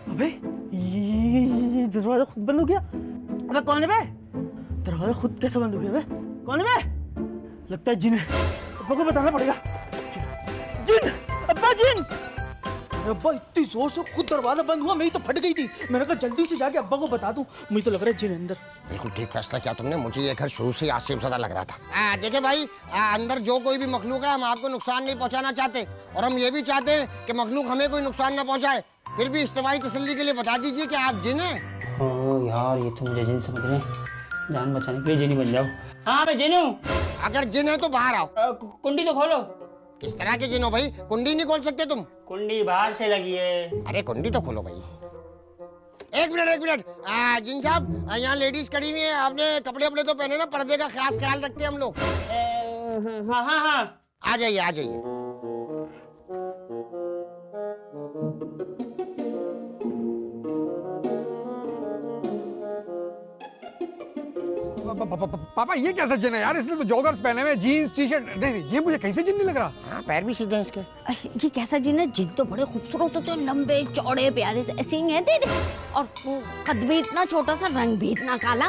अबे ये दरवाजा खुद बंद हो गया। अबे कौन है बे? दरवाजा खुद कैसे बंद हो गया बे? कौन है बे? लगता है जिन है। अब्बा को बताना पड़ेगा। जिन, अब्बा जिन। अब्बा इतनी जोर से खुद दरवाजा बंद हुआ, मेरी तो फट गई थी। मैंने कहा जल्दी से जाके अब्बा को बता दूं। मुझे तो लग रहा है जिन अंदर। बिल्कुल ठीक फैसला किया तुमने। मुझे ये घर शुरू से आसिफ ज़दा लग रहा था। देखिए भाई, अंदर जो कोई भी मखलूक है, हम आपको नुकसान नहीं पहुंचाना चाहते, और हम ये भी चाहते हैं कि मखलूक हमें कोई नुकसान ना पहुंचाए। फिर भी इस्तेमाई तसल्ली के लिए बता दीजिए कि आप जिन हैं। ओह यार, ये तो मुझे जिन समझ रहे हैं। जान बचाने के लिए जिन ही बन जाओ। हाँ मैं जिन हूँ। अगर जिन है तो बाहर आओ। कुंडी तो खोलो। किस तरह के जिन हो भाई? कुंडी नहीं खोल सकते तुम? कुंडी बाहर से लगी है। अरे कुंडी तो खोलो भाई। एक मिनट। जिन साहब, यहाँ लेडीज खड़ी हुई है, आपने कपड़े वपड़े तो पहने ना, पर्दे का खास ख्याल रखते हैं हम लोग। हाँ। आ जाइए। पापा ये कैसा जिन है यार? इसने तो जॉगर्स पहने हुए, जीन्स टी शर्ट। नहीं, ये मुझे कैसे जिन नहीं लग रहा। हाँ, पैर भी सीधे हैं इसके। ये कैसा जिन है? जिन तो बड़े खूबसूरत होते हैं, लंबे चौड़े प्यारे से ऐसे ही हैं तेरे, और कद भी इतना छोटा सा, रंग भी इतना काला।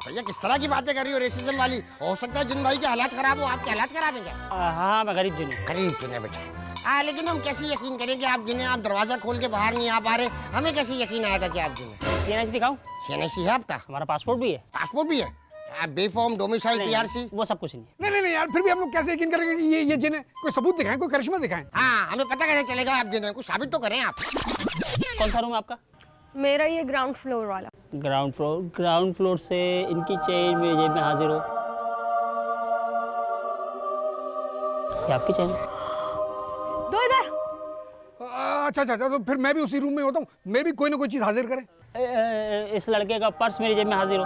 भैया किस तरह की बातें कर रही हो? रेसिज्म वाली। हो सकता है जिन भाई के हालात खराब हो, आपके हालात खराब है क्या? हाँ मैं गरीब जिन हूँ। गरीब जिन है बेटा। लेकिन हम कैसे यकीन करें कि आप जिन हैं? आप दरवाजा खोल के बाहर नहीं आ पा रहे, हमें कैसे यकीन आएगा कि आप जिन हैं? सीएनएस दिखाऊं? सीएनएसी है आपका? हमारा पासपोर्ट भी है। पासपोर्ट भी है? B-form, domicile, PRC? वो सब कुछ नहीं। नहीं यार, फिर भी हम लोग कैसे यकीन करेंगे कि ये जिन है? कोई सबूत दिखाएं, कोई करिश्मा दिखाएं। हाँ, हमें पता कैसे चलेगा आप जिन हैं? कुछ साबित तो करें आप। कौन सा रूम है आपका? मेरा ये ग्राउंड फ्लोर वाला। ग्राउंड फ्लोर से इनकी चेन मेरी जेब में हाजिर हो। ये आपकी चेन? दो इधर। अच्छा, तो फिर मैं भी उसी रूम में होता हूँ। मैं भी कोई ना कोई चीज हाजिर करें। इस लड़के का पर्स मेरी जेब में हाजिर हो।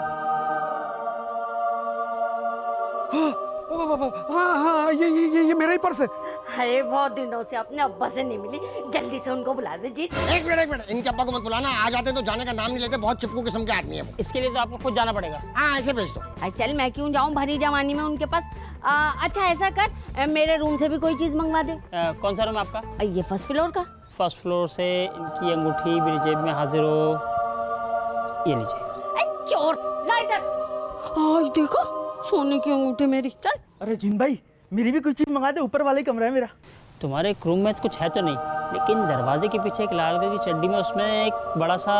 हाँ, ये मेरा ही पर्स है। अरे बहुत दिनों से अपने अब्बा से नहीं मिली, जल्दी से उनको बुला दे जी। एक मिनट, इनके अब्बा को मत बुलाना। आ जाते तो जाने का नाम नहीं लेते, बहुत चिपकू किस्म के आदमी है वो। इसके लिए तो आपको खुद जाना पड़ेगा। हाँ, ऐसे भेज दो। अरे चल, मैं क्यों जाऊं भरी जवानी में उनके पास। अच्छा ऐसा कर, मेरे रूम से भी कोई चीज मंगवा दे। कौन सा रूम है आपका? ये फर्स्ट फ्लोर का। फर्स्ट फ्लोर से इनकी अंगूठी मेरी जेब में हाजिर हो। ये लीजिए। चोर, ला इधर। आज देखो, सोने की अंगूठी मेरी। चल। अरे जिन भाई, मेरी भी कुछ चीज मंगा दे, ऊपर वाला ही कमरा है मेरा। तुम्हारे रूम में कुछ है तो नहीं, लेकिन दरवाजे के पीछे एक लाल कलर की चड्डी में, उसमें एक बड़ा सा।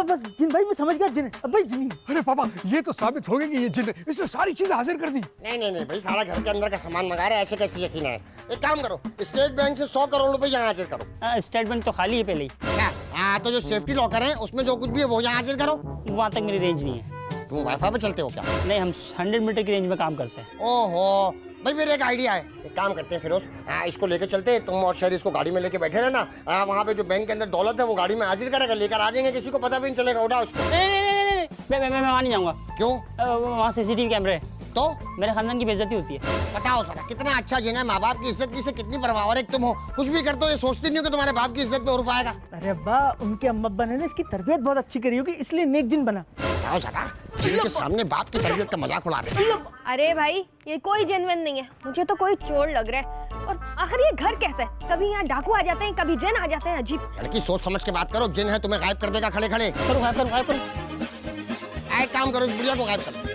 बस जिन भाई, मैं समझ गया जिन है। अब भाई जिन ही। अरे पापा, ये तो साबित हो गया कि ये जिन है। इसने सारी चीजें हाजिर कर दी। नहीं भाई, सारा घर के अंदर का सामान मंगा रहे हैं, ऐसे कैसे यकीन है? एक काम करो, स्टेट बैंक से 100 करोड़ रुपए यहाँ हाजिर करो। स्टेटमेंट तो खाली है पहले ही। क्या? तो जो सेफ्टी लॉकर है उसमें जो कुछ भी है वो यहाँ हाजिर करो। वहाँ तक मेरी रेंज नहीं है। तुम वाईफाई पे चलते हो क्या? नहीं, हम 100 मीटर की रेंज में काम करते हैं। ओहो भाई, मेरे एक आइडिया है। एक काम करते हैं फिरोज, इसको लेके चलते हैं। तुम और शहर इसको गाड़ी में लेके बैठे रहना। वहाँ पे जो बैंक के अंदर दौलत है वो गाड़ी में हाजिर करेगा, लेकर आ जाएंगे, किसी को पता भी नहीं चलेगा। उठा उसको। नहीं, मैं वहाँ नहीं जाऊँगा। क्यों? वहाँ सीसीटीवी कैमरे है, तो मेरे खानदान की बेइज्जती होती है। बताओ सारा, कितना अच्छा जिन है। माँ बाप की इज्जत की से कितनी परवाह। और एक तुम हो, कुछ भी करते हो ये सोचती नहीं हो कि तुम्हारे बाप की इज्जत पे उर्फ आएगा। अरे अब्बा, उनके अम्मा अब्बा ने इसकी तरबियत बहुत अच्छी करी होगी, इसलिए नेक जिन बना। बताओ सारा, जिन के सामने बाप की तरबियत का मजाक उड़ा रहे हैं। अरे भाई, ये कोई जेन्युइन नहीं है, मुझे तो कोई चोर लग रहा है। और आखिर ये घर कैसा है? कभी यहाँ डाकू आ जाते हैं, कभी जिन आ जाते हैं। अजीब। लड़की, सोच समझ के बात करो। जिन है तुम्हें गायब कर देगा खड़े खड़े। करो, गायब करो। एक काम करो, इस बुढ़िया को गायब करो।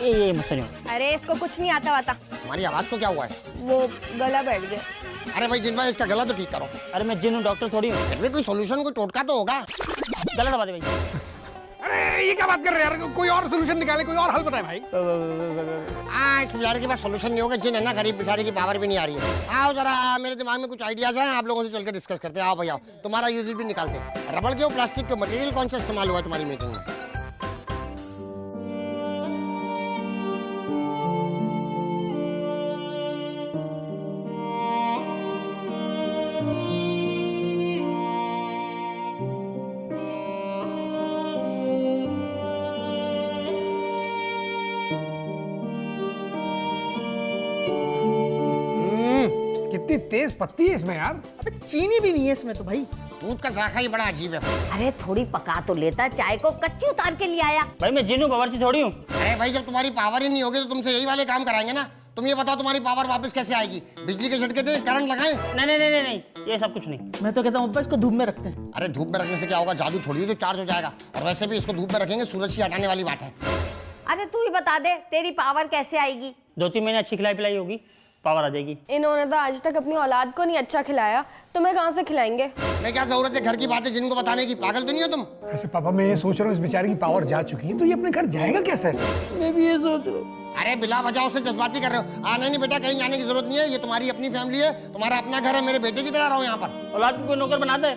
ये मत सुनियो। अरे इसको कुछ नहीं आता वाता। हमारी आवाज को क्या हुआ है? वो गला बैठ गया। अरे भाई जिन भाई, इसका गला तो ठीक करो। अरे मैं जिन हूँ, डॉक्टर थोड़ी हूँ। फिर भी कोई सोल्यूशन, कोई टोटका तो होगा। गला दबा दे भाई। अरे ये क्या बात कर रहे हैं यार? कोई और सोल्यूशन निकाले, कोई और हल बताए भाई। इस बेचारे के पास सोल्यूशन नहीं होगा। जिन है ना, गरीब बेचारे की पावर भी नहीं आ रही है। आओ जरा, मेरे दिमाग में कुछ आइडियाज हैं, आप लोगों से चल के डिस्कस करते हैं। आओ भैया, तुम्हारा यूज भी निकालते हैं। रबड़ के और प्लास्टिक के मटेरियल कौन सा इस्तेमाल हुआ तुम्हारी मीटिंग में? कितनी तेज पत्ती है इसमें यार। अबे चीनी भी नहीं है इसमें तो भाई। दूध का जायका ही बड़ा अजीब है। अरे थोड़ी पका तो लेता, चाय को कच्ची उतार के लिए आया। भाई मैं जिन हूँ, बावर्ची थोड़ी हूँ। अरे भाई, जब तुम्हारी पावर ही नहीं होगी तो तुमसे यही वाले काम कराएंगे ना। तुम ये बताओ तुम्हारी पावर वापस कैसे आएगी? बिजली के झटके दे, करंट लगाएं? नहीं नहीं नहीं नहीं नहीं, ये सब कुछ नहीं। मैं तो कहता हूँ अब्बा इसको धूप में रखते हैं। अरे धूप में रखने से क्या होगा? जादू थोड़ी है जो चार्ज हो जाएगा। और वैसे भी इसको धूप में रखेंगे सूरज की हटाने वाली बात है। अरे तू ही बता दे, तेरी पावर कैसे आएगी? 2-3 महीने अच्छी खिलाई पिलाई होगी, पावर आ जाएगी। इन्होंने तो आज तक अपनी औलाद को नहीं अच्छा खिलाया, तुम्हें कहाँ से खिलाएंगे? मैं क्या जरूरत है घर की बातें जिनको बताने की? पागल तो नहीं हो तुम? ऐसे पापा मैं ये सोच रहा हूँ इस बेचारे की पावर जा चुकी है तो ये अपने घर जाएगा कैसे? मैं भी ये सोच रहा हूँ। अरे बिला वजह से जज्बाती कर रहे हो। आने नहीं बेटा, कहीं जाने की जरूरत नहीं है। ये तुम्हारी अपनी फैमिली है, तुम्हारा अपना घर है। मेरे बेटे की तरह रहो यहाँ पर। औलाद को कोई नौकर बना दे।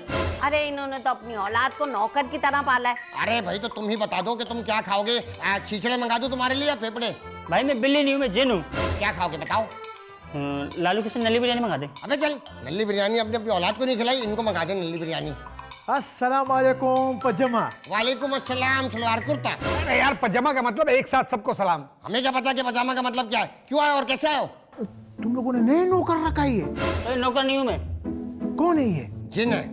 अरे इन्होंने तो अपनी औलाद को नौकर की तरह पाला है। अरे भाई तो तुम ही बता दो कि तुम क्या खाओगे? छीछड़े मंगा दो तुम्हारे लिए या फेफड़े? भाई मैं बिल्ली नहीं हूँ, मैं जिन हूँ। क्या खाओगे बताओ? लालू किशन नली बिरयानी मंगा दे। अबे चल, नल्ली बिरयानी अपने अपनी औलाद को नहीं खिलाई, इनको मंगा दे नल्ली बिरयानी। अस्सलाम वालेकुम पजामा। वालेकुम अस्सलाम सलवार कुर्ता। अरे यार पजामा का मतलब एक साथ सबको सलाम। हमें क्या पता कि पजामा का मतलब क्या है? क्यों आए और कैसे आए हो? तुम लोगों ने नए नौकर रखा ही है? अरे नौकर नहीं हूँ मैं। कौन है ये? जिन है।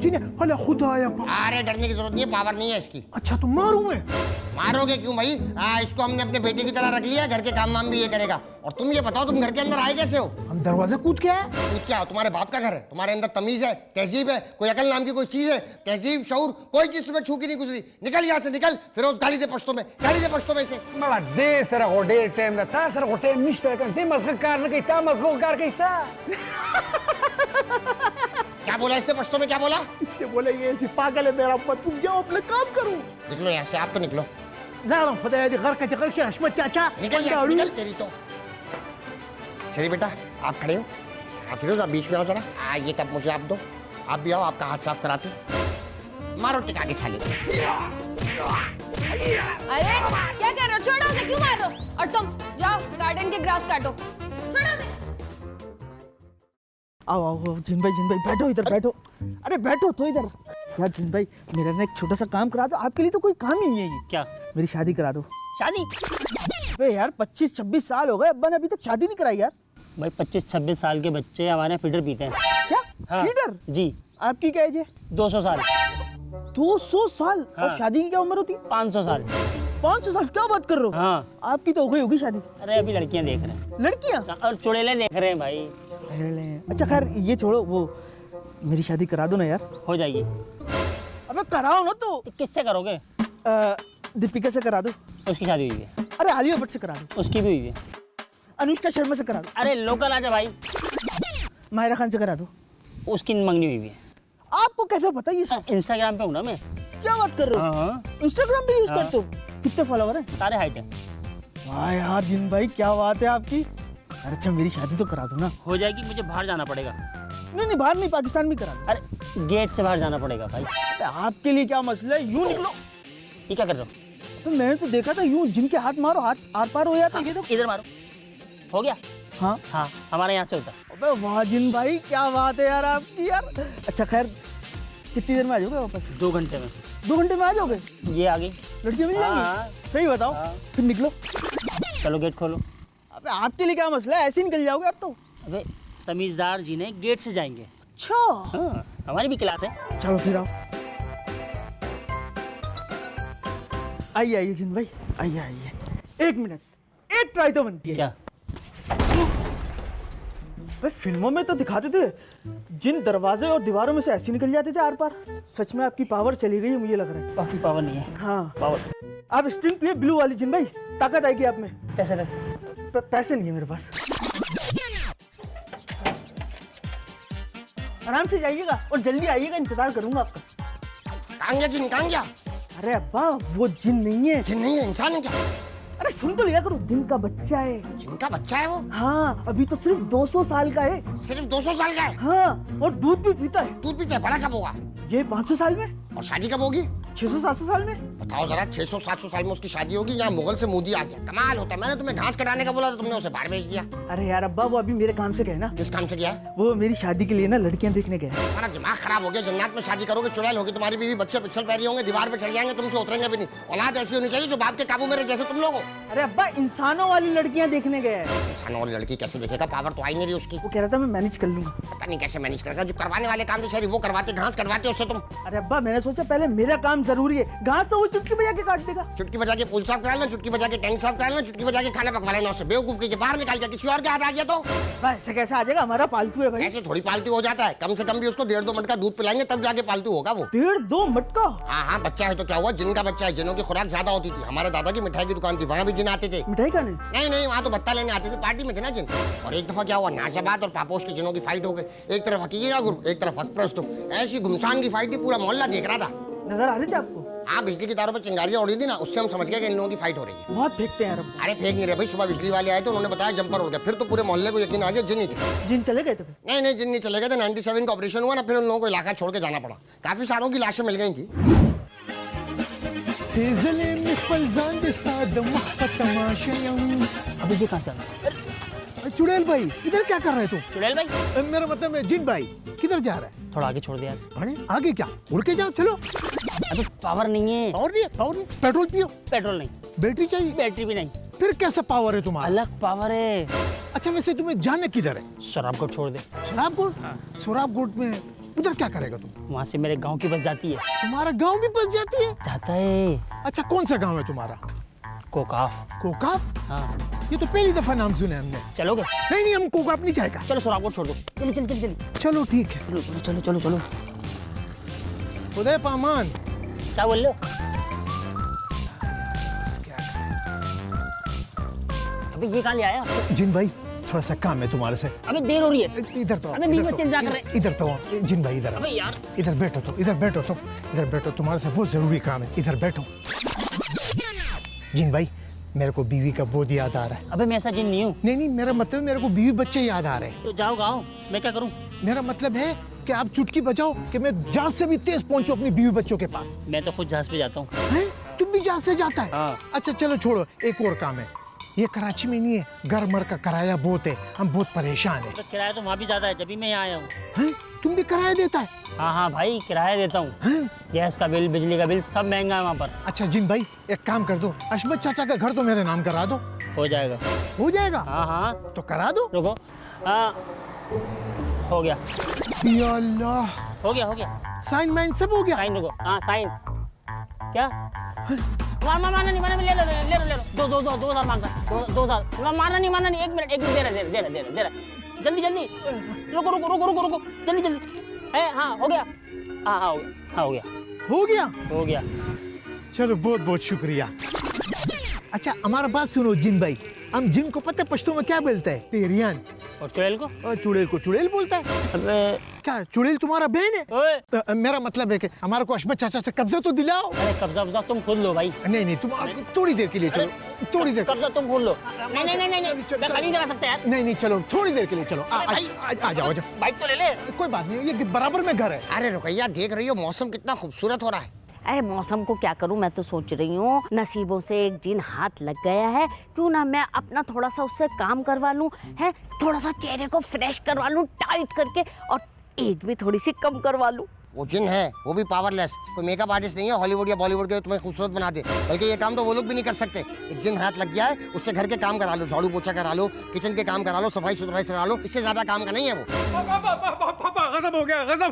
जी ने अल्लाह खुदा या अरे डरने की जरूरत नहीं है, पावर नहीं है इसकी। अच्छा तो मारूं मैं? मारोगे क्यों भाई? इसको हमने अपने बेटे की तरह रख लिया, घर के काम वाम भी ये करेगा। और तुम ये बताओ तुम घर के अंदर आए कैसे हो? हम दरवाजा कूद के आए। तुम क्या हो? तुम्हारे बाप का घर है, तुम्हारे अंदर तमीज है, तहजीब है, कोई अकल नाम की कोई चीज है? तहजीब शऊर कोई चीज तुम्हें छू की नहीं गुजरी। निकल यहाँ से निकल। फिरोज गाली दे पश्तो में, गाली दे पश्तो में से। Mala de sera gode tem da ta sera gode mishta kan te mazgh kar na kai ta mazgh kar kai sa। क्या बोला इसने पश्तो में? क्या बोला? इसने बोले ये ऐसी पागल है मेरा अब्बा, तुम जाओ अपने काम करो। निकलो यहाँ से, आप तो निकलो। जा रहा हूँ खुदा ये घर का चक्कर से हशमत चाचा। निकल यहाँ से, निकल। तेरी तो चलिए बेटा, आप खड़े हो। फिरोज आप बीच में आओ जरा। ये कप मुझे आप दो। आप भी आओ, आपका हाथ साफ कराते। मारो टिका के साले। अरे क्या कर रहे हो? छोड़ो उसे, क्यों मार रहे हो? और तुम जाओ गार्डन के ग्रास काटो। छोड़ो उसे। आओ आओ जिन भाई बैठो इधर बैठो। अरे बैठो तो इधर। यार जिन भाई मेरा ना एक छोटा सा काम करा दो। आपके लिए तो कोई काम ही नहीं है ये। क्या? मेरी शादी करा दो। शादी? अबे यार 25-26 साल हो गए, अब्बा ने अभी तक शादी नहीं कराई यार। भाई 25-26 साल के बच्चे हमारे यहाँ फीडर पीते हैं। क्या? हाँ। फीडर? जी। आपकी क्या एज है? 200 साल। 200 साल? हाँ। और शादी की क्या उम्र होती? 500 साल। 500 साल? क्या बात कर रहे हो? हाँ। आपकी तो हो गई होगी शादी। अरे अभी लड़कियां देख रहे हैं। लड़कियां? और चुड़ैले देख रहे हैं भाई। अच्छा खैर ये छोड़ो, वो मेरी शादी करा दो ना यार। हो जाएगी। अबे कराओ ना तो। किससे करोगे? दीपिका से करा दो। उसकी शादी हुई है। अरे आलिया भट्ट से करा दो। उसकी भी हुई है। अनुष्का शर्मा से करा दो। अरे लोकल आजा भाई। मायरा खान से करा दो। उसकी मंगनी हुई है। आपको कैसे पता ये सब? इंस्टाग्राम पे हूँ ना मैं। क्या बात कर रहे हो? हाँ। इंस्टाग्राम पे यूज हाँ। करते हो? कितने फॉलोवर हैं? सारे हाइट है। वाह यार जिन भाई क्या बात है आपकी। अरे अच्छा मेरी शादी तो करा दो ना। हो जाएगी, मुझे बाहर जाना पड़ेगा। नहीं बाहर नहीं, पाकिस्तान में करा दो। अरे गेट से बाहर जाना पड़ेगा भाई। अरे आपके लिए क्या मसला है, यूं निकलो। ये क्या कर रहे हो? तो मैंने तो देखा था यूं जिनके हाथ मारो हाथ आर पार हो जाता है। ये तो इधर मारो। हो गया? हाँ हाँ, हमारे यहाँ से होता है। अबे वाह जिन भाई क्या बात है यार आपकी यार। अच्छा खैर कितनी देर में आ जाओगे वापस? 2 घंटे में। 2 घंटे में आ जाओगे? ये आ गई। लड़कियां मिल हाँ। जाएंगी? सही बताओ। हाँ। फिर निकलो। चलो गेट खोलो। अबे आपके लिए क्या मसला है, ऐसे ही निकल जाओगे आप तो। अबे तमीजदार जी ने गेट से जाएंगे। अच्छा हाँ, हमारी भी क्लास है। चलो फिर आओ। आइए आइए जिन भाई, आइए आइए। 1 मिनट, एक ट्राई तो बनती है। क्या? भाई फिल्मों में तो दिखाते थे जिन दरवाजे और दीवारों में से ऐसे निकल जाते थे आर पार। सच में आपकी पावर चली गई है मुझे लग रहा है। बाकी पावर नहीं है। हाँ पावर आप स्ट्रिंग पिए ब्लू वाली जिन भाई, ताकत आएगी आप में। कैसे रहे? पैसे नहीं है मेरे पास। आराम से जाइएगा और जल्दी आइएगा, इंतजार करूंगा आपका। कहाँ गया जिन, कहाँ गया? अरे अब्बा वो जिन नहीं है। जिन नहीं है, इंसान है क्या? अरे सुन तो लिया करो, दिन का बच्चा है। जिनका बच्चा है वो? हाँ अभी तो सिर्फ 200 साल का है। सिर्फ 200 साल का है? हाँ और दूध भी पीता है। दूध पीते हैं, बड़ा कब होगा? ये 500 साल में। और शादी कब होगी? 600-700 साल में। बताओ जरा, 600-700 साल में उसकी शादी होगी? यहाँ मुगल से मोदी आ गया, कमाल होता है। मैंने तुम्हें घास कटाने का बोला तो तुमने उसे बाहर भेज दिया। अरे यार अब्बा वो अभी मेरे काम से गए ना। किस काम से गया है? वो मेरी शादी के लिए ना लड़कियां देखने गए। तुम्हारा दिमाग खराब हो गया। जन्नत में शादी करोगे, चुड़ैल होगी तुम्हारी बीवी, बच्चे पिछल पैरी होंगे, दीवार पे चढ़ जाएंगे, तुमसे उतरेंगे भी नहीं। औलाद ऐसी होनी चाहिए जो बाप के काबू में रहे, जैसे तुम लोग हो। अरे अब्बा इंसानों वाली लड़कियां देखने गए हैं। इंसानों वाली लड़की कैसे देखेगा? पावर तो आई नहीं रही उसकी। वो कह रहा था मैं मैनेज कर लूंगा। पता नहीं कैसे मैनेज करेगा। जो करवाने वाले काम तो शहरी वो करवाते, घास कटवाते उससे तुम। अरे अब्बा मैंने सोचा पहले मेरा काम जरूरी है। घास तो वो चुटकी बजा के काट देगा। चुटकी बजा के पुल साफ करा लेना, चुटकी बजा के टैंक साफ करा लेना, चुटकी बजा के खाना पकवा लेना। उससे बेवकूफ के बाहर निकाल दिया, किसी और के हाथ आ गया तो भाई ऐसे कैसे आ जाएगा? हमारा पालतू है भाई। ऐसे थोड़ी पालतू हो जाता है। कम से कम भी उसको 1.5-2 मटका दूध पिलाएंगे तब जाके पालतू होगा वो। 1.5-2 मटका? हाँ हाँ, बच्चा है तो क्या हुआ, जिन का बच्चा है। जिनों की खुराक ज्यादा होती थी। हमारे दादा की मिठाई की दुकान थी, वहाँ भी जिन आते थे। मिठाई खाने? नहीं नहीं, वहाँ तो भत्ता लेने आते थे, पार्टी में थे ना जिन। और एक दफा क्या हुआ, नाशाबाद और पापोश के जिनों की फाइट हो गई। एक तरफ हकीकी का ग्रुप, एक तरफ हकप्रस्त। ऐसी घुमसान की फाइट थी, पूरा मोहल्ला देख रहा था। नजर आ रही थी आपको? हाँ, बिजली की तारों पर चिंगारियां उड़ी थी ना, उससे हम समझ गए कि इन लोगों की फाइट हो रही है। बहुत फेंकते हैं यार। अरे फेंक नहीं रहे भाई, सुबह बिजली वाले आए तो उन्होंने बताया जंपर उड़ गया। फिर तो पूरे मोहल्ले को यकीन आ गया जिन ही थे। जिन चले गए थे? नहीं नहीं, जिन नहीं चले गए थे। 97 का ऑपरेशन हुआ ना, फिर उन लोगों को इलाका छोड़ के जाना पड़ा। काफी सारों की लाशें मिल गई थी। अभी ये कहाँ से आ गया? चुड़ैल भाई इधर क्या कर रहे तुम? चुड़ैल भाई मेरा मतलब है जिन भाई किधर जा रहा है? थोड़ा आगे छोड़ दे यार। अरे आगे क्या, उड़ के जाओ। चलो। अबे पावर नहीं है। और नहीं, और नहीं। पेट्रोल पियो। पेट्रोल नहीं, बैटरी चाहिए। बैटरी भी नहीं। फिर कैसा पावर है तुम्हारा? अलग पावर है। अच्छा वैसे तुम्हें जाना किधर है? शराब को छोड़ दे। शराबकोट? शराबकोट में उधर क्या करेगा तुम? वहाँ से मेरे गांव की बस जाती है। तुम्हारा गांव भी बस जाती है? जाता है। अच्छा कौन सा गांव है तुम्हारा? कोकाफ। कोकाप? हाँ, ये तो पहली दफा नाम सुने हमने। चलोगे? नहीं नहीं, हम कोकाप नहीं जाएगा। चलो शराब को छोड़ दो। चलो चलो चलो चलो चलो ठीक है। चलो चलो चलो चलो। उदय पामान। क्या बोल रहे हो? अबे ये कहाँ ले आया? जिन भाई थोड़ा सा काम है तुम्हारे से। अबे देर हो रही है। इधर तो अबे बीच में चिंता कर रहे। इधर तो जिन भाई इधर अबे यार इधर बैठो तो, इधर बैठो तो, इधर बैठो, तुम्हारे से बहुत जरूरी काम है। इधर बैठो। जिन भाई मेरे को बीवी का बहुत याद आ रहा है। अबे मैं ऐसा जिन नहीं हूँ। नहीं नहीं, मेरा मतलब मेरे को बीवी बच्चे याद आ रहे हैं। तो जाओ गाँव, मैं क्या करूँ? मेरा मतलब है कि आप चुटकी बजाओ कि मैं जहाज से भी तेज पहुंचूं अपनी बीवी बच्चों के पास। मैं तो खुद जहाज पे जाता हूँ। हैं? तुम भी जहाज से जाता है? हाँ। अच्छा चलो छोड़ो, एक और काम है। ये कराची में नहीं है, घर मर का किराया बहुत है, हम बहुत परेशान है। तो किराया तो वहाँ भी ज्यादा है, जब भी मैं यहाँ आया हूँ। हैं? तुम भी किराया देता है? हाँ हाँ भाई, किराया देता हूँ। हैं? गैस का बिल, बिजली का बिल सब महंगा है वहाँ पर। अच्छा जिन भाई एक काम कर दो, अशमत चाचा का घर तो मेरे नाम करा दो। हो जाएगा। हो जाएगा? हाँ हाँ, तो करा दो। रुको। हाँ, हो गया या अल्लाह, हो गया हो गया। साइन माइन सब हो गया? साइन, रुको। हाँ साइन। क्या? मारना नहीं, मारना नहीं, ले लो। 2,000 मांगा। 2,000 मारना नहीं, एक मिनट दे रहा। जल्दी रुको, जल्दी है। हाँ हो गया। हाँ हो गया। हो गया? चलो बहुत बहुत शुक्रिया। अच्छा हमारा बात सुनो जिन भाई, हम जिन को पता है पश्तो में क्या बोलता है? पेरियान। और चुड़ैल को? और चुड़ैल को चुड़ैल बोलता है। अबे क्या चुड़ैल तुम्हारा बहन है? ओए, मेरा मतलब है कि हमारे को अशमत चाचा से कब्जा तो दिलाओ। अरे कब्जा तुम खुद लो भाई। नहीं तुम थोड़ी देर के लिए चलो, थोड़ी देर। कब्जा तुम खुद लो। नहीं, मैं खाली करा सकता यार। नहीं चलो थोड़ी देर के लिए चलो। आ जाओ। बाइक तो ले ले। कोई बात नहीं, ये बराबर में घर है। अरे रुकैया, देख रही हो मौसम कितना खूबसूरत हो रहा है। अरे मौसम को क्या करूं, मैं तो सोच रही हूँ नसीबों से एक जिन हाथ लग गया है, क्यों ना मैं अपना थोड़ा सा उससे काम करवा लूं, है थोड़ा सा चेहरे को फ्रेश करवा लूं टाइट करके, और एज भी थोड़ी सी कम करवा लूं। वो जिन है, वो भी पावरलेस, कोई मेकअप आर्टिस्ट नहीं है हॉलीवुड या बॉलीवुड के तुम्हें खूबसूरत बना दे। बल्कि ये काम तो वो लोग भी नहीं कर सकते। एक जिन हाथ लग गया है, उससे घर के काम करा लो, झाड़ू पोछा करा लो, किचन के काम करा लो, सफाई सुथराई करा लो, इससे ज्यादा काम का नहीं है वो। पापा गजब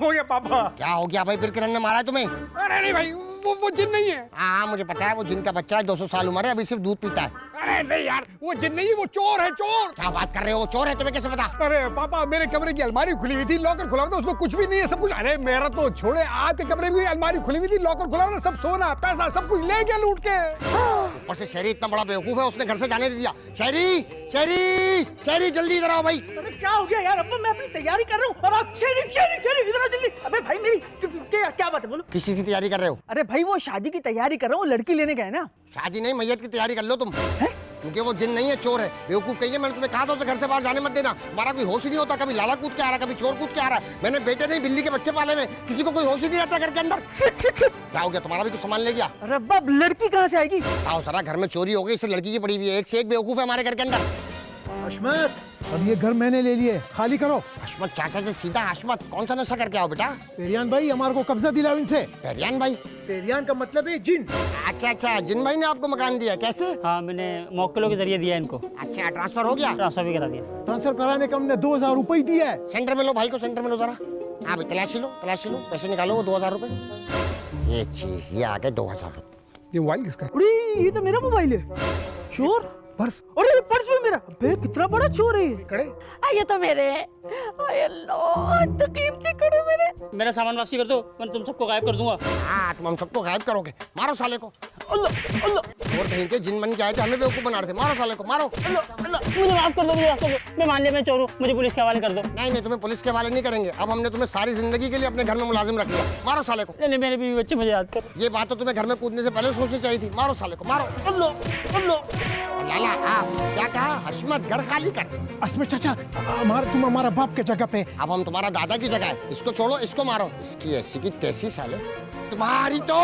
हो गया पापा। क्या हो गया भाई, फिर किरण ने मारा है तुम्हें? अरे नहीं भाई, वो जिन नहीं है। हाँ मुझे पता है, वो जिन का बच्चा है, 200 साल उम्र है, अभी सिर्फ दूध पीता है। अरे नहीं यार, वो जिन नहीं, वो चोर है, चोर। क्या बात कर रहे हो, चोर है? तुम्हें कैसे पता? अरे पापा, मेरे कमरे की अलमारी खुली हुई थी, लॉकर खुला हुआ था, उसमें कुछ भी नहीं है, सब कुछ। अरे मेरा तो छोड़े, आपके कमरे में अलमारी खुली हुई थी, लॉकर खुला हुआ था, सब सोना पैसा सब कुछ ले गया लूट के। ऊपर से शहरी इतना बड़ा बेवकूफ है, उसने घर से जाने दे दिया। शहरी जल्दी इधर आओ भाई। अरे क्या हो गया यार? अब्बा मैं अपनी तैयारी कर रहा हूँ और आप शहरी इधर आओ जल्दी। अबे भाई मेरी क्या बात है, बोलो। किस चीज की तैयारी कर रहे हो? अरे भाई वो शादी की तैयारी कर रहा हूँ, लड़की लेने गए ना। शादी नहीं, मैयत की तैयारी कर लो तुम। क्योंकि वो जिन नहीं है, चोर है। बेवकूफ कहिए, मैंने तुम्हें कहा था उसे घर से बाहर जाने मत देना। हमारा कोई होश ही नहीं होता, कभी लाला कूद के आ रहा, कभी चोर कूद के आ रहा है। मैंने बेटे नहीं, बिल्ली के बच्चे पाले में, किसी को कोई होश ही नहीं रहता घर के अंदर। क्या हो गया, तुम्हारा भी कुछ सामान ले गया? अरे अब्बा लड़की कहाँ से आएगी? आओ सरा, घर में चोरी हो गई, इससे लड़की की पड़ी हुई है। एक से एक बेवकूफ है हमारे घर के अंदर। अशमत अब ये घर मैंने ले लिए, खाली करो। हशमत चाचा से सीधा हशमत, कौन सा नशा करके आओ बेटा? पेरियान भाई हमारे को कब्जा दिलाओ इनसे। पेरियान भाई? पेरियान का मतलब है जिन। अच्छा, जिन भाई ने आपको मकान दिया, कैसे? हाँ, मैंने मौक्किलों के जरिए दिया इनको। अच्छा, ट्रांसफर हो गया? ट्रांसफर भी करा दिया। ट्रांसफर कराने का हमने 2,000 रुपए दिया है। सेंटर में लो भाई को, सेंटर में लो जरा। हाँ भाई, तलाशी लो, पैसे निकालो, वो 2,000 रुपए। ये चीज, ये आ गए 2000 ये मोबाइल किसका है? अरे ये तो मेरा मोबाइल है। चोर? पर्स? अरे ये पर्स भी मेरा। बे कितना बड़ा चोर है ये। कड़े? ये तो मेरे हैं। आय अल्लाह, तो कीमती कड़े मेरे। मेरा सामान वापसी कर दो वरना तुम सबको गायब कर दूंगा। हाँ, तुम हम सबको गायब करोगे। मारो साले को। अल्लाह अल्लाह और कहीं के जिन बन के आए थे, हमें बेवकूफ बना रहे थे। मारो साले को, मारो। अल्लाह मुझे माफ कर दो, मुझे माफ कर दो। मैं मान लिया मैं चोर हूँ, मुझे पुलिस के हवाले कर दो। नहीं नहीं, तुम्हें पुलिस के हवाले नहीं करेंगे। अब हमने तुम्हें सारी जिंदगी के लिए अपने घर में मुलाजिम रख लिया। मारो साले को। नहीं मेरे बीवी बच्चे मुझे याद कर। ये बात तो तुम्हें घर में कूदने से पहले सोचनी चाहिए थी। मारो साले को, मारो। लाला, क्या कहा? हशमत, घर खाली कर। अस्मत चाचा, तुम हमारा बाप के जगह पे। अब हम तुम्हारा दादा की जगह है। इसको छोड़ो, इसको मारो। इसकी ऐसी की तैसी साले। तुम्हारी तो